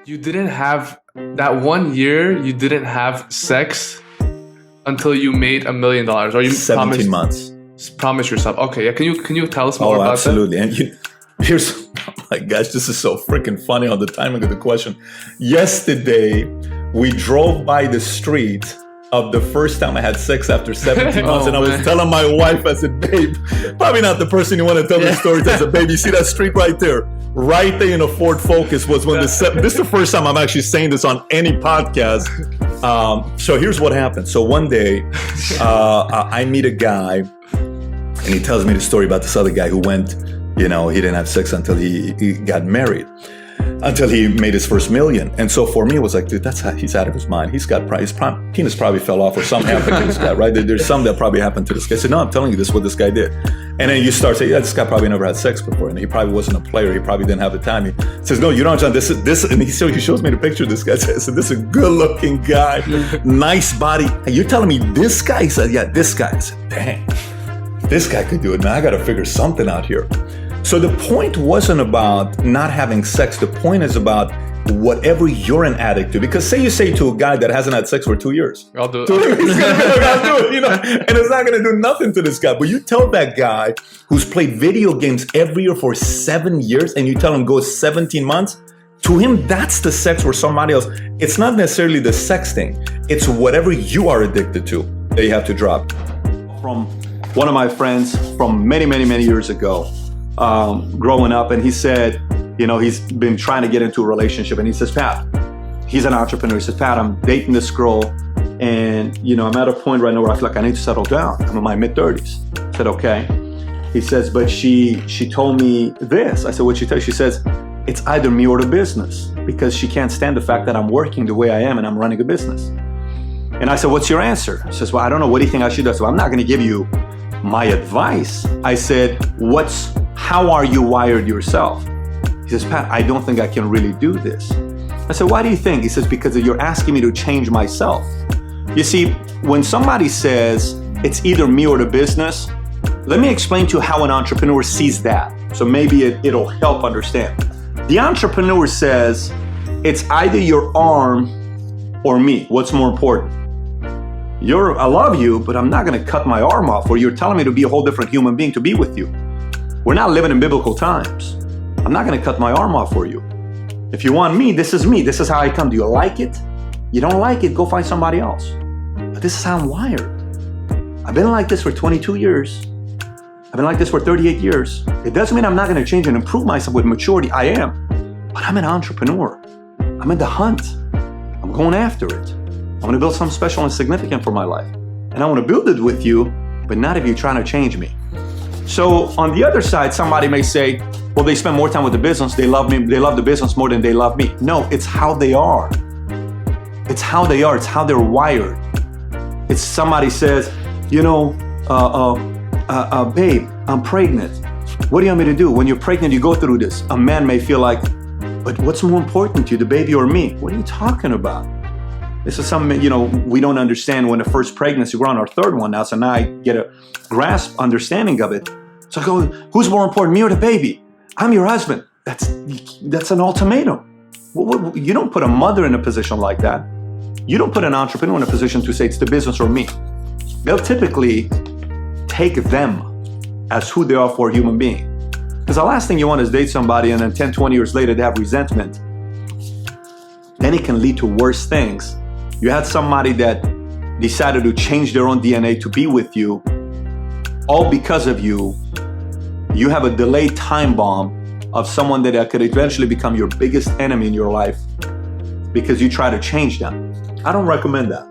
You didn't have that 1 year. You didn't have sex until you made $1 million, or you 17 months. Promise yourself. Okay, yeah. Can you tell us more about absolutely. that? And here's, oh my gosh, this is so freaking funny on the timing of the question. Yesterday, we drove by the street of the first time I had sex after 17 months, and I was telling my wife, I said, babe, probably not the person you want to tell the stories as a baby. You see that street right there? Right there in a Ford Focus was when this is the first time I'm actually saying this on any podcast. So here's what happened. So one day, I meet a guy, and he tells me the story about this other guy who went, he didn't have sex until he got married, until he made his first $1 million. And so for me, it was like, dude, he's out of his mind. His penis probably fell off, or something happened to this guy, right? There's something that probably happened to this guy. I said, no, I'm telling you, this is what this guy did. And then you start saying, yeah, this guy probably never had sex before, and he probably wasn't a player. He probably didn't have the time. He says, no, you don't understand. This, and he shows me the picture of this guy. I said, this is a good-looking guy, nice body. And you're telling me this guy? He said, yeah, this guy. I said, dang, this guy could do it. Now I got to figure something out here. So the point wasn't about not having sex. The point is about whatever you're an addict to. Because say you say to a guy that hasn't had sex for 2 years, I'll do it. He's gonna be like, I'll do it, and it's not gonna do nothing to this guy. But you tell that guy who's played video games every year for 7 years, and you tell him go 17 months, to him, that's the sex for somebody else. It's not necessarily the sex thing. It's whatever you are addicted to that you have to drop. From one of my friends from many, many, many years ago, growing up, and he said, he's been trying to get into a relationship, and he says, Pat, he's an entrepreneur. He says, Pat, I'm dating this girl, and I'm at a point right now where I feel like I need to settle down. I'm in my mid-30s. I said, okay. He says, but she told me this. I said, what'd she tell you? She says, it's either me or the business, because she can't stand the fact that I'm working the way I am and I'm running a business. And I said, what's your answer? She says, well, I don't know. What do you think I should do? So I'm not going to give you my advice. I said, how are you wired yourself? He says, Pat, I don't think I can really do this. I said, why do you think? He says, because you're asking me to change myself. You see, when somebody says it's either me or the business, let me explain to you how an entrepreneur sees that. So maybe it'll help understand. The entrepreneur says it's either your arm or me. What's more important? I love you, but I'm not going to cut my arm off, or you're telling me to be a whole different human being to be with you. We're not living in biblical times. I'm not going to cut my arm off for you. If you want me. This is how I come. Do you like it? You don't like it, go find somebody else. But this is how I'm wired. I've been like this for 22 years. I've been like this for 38 years. It doesn't mean I'm not going to change and improve myself with maturity. I am. But I'm an entrepreneur. I'm in the hunt. I'm going after it. I want to build something special and significant for my life. And I want to build it with you, but not if you're trying to change me. So on the other side, somebody may say, well, they spend more time with the business. They love me. They love the business more than they love me. No, it's how they are. It's how they are. It's how they're wired. It's somebody says, babe, I'm pregnant. What do you want me to do? When you're pregnant, you go through this. A man may feel like, but what's more important to you, the baby or me? What are you talking about? This is something, we don't understand when the first pregnancy, we're on our third one now, so now I get a understanding of it. So I go, who's more important, me or the baby? I'm your husband. That's an ultimatum. You don't put a mother in a position like that. You don't put an entrepreneur in a position to say it's the business or me. They'll typically take them as who they are for a human being. Because the last thing you want is date somebody and then 10, 20 years later they have resentment. Then it can lead to worse things. You had somebody that decided to change their own DNA to be with you, all because of you. You have a delayed time bomb of someone that could eventually become your biggest enemy in your life because you try to change them. I don't recommend that.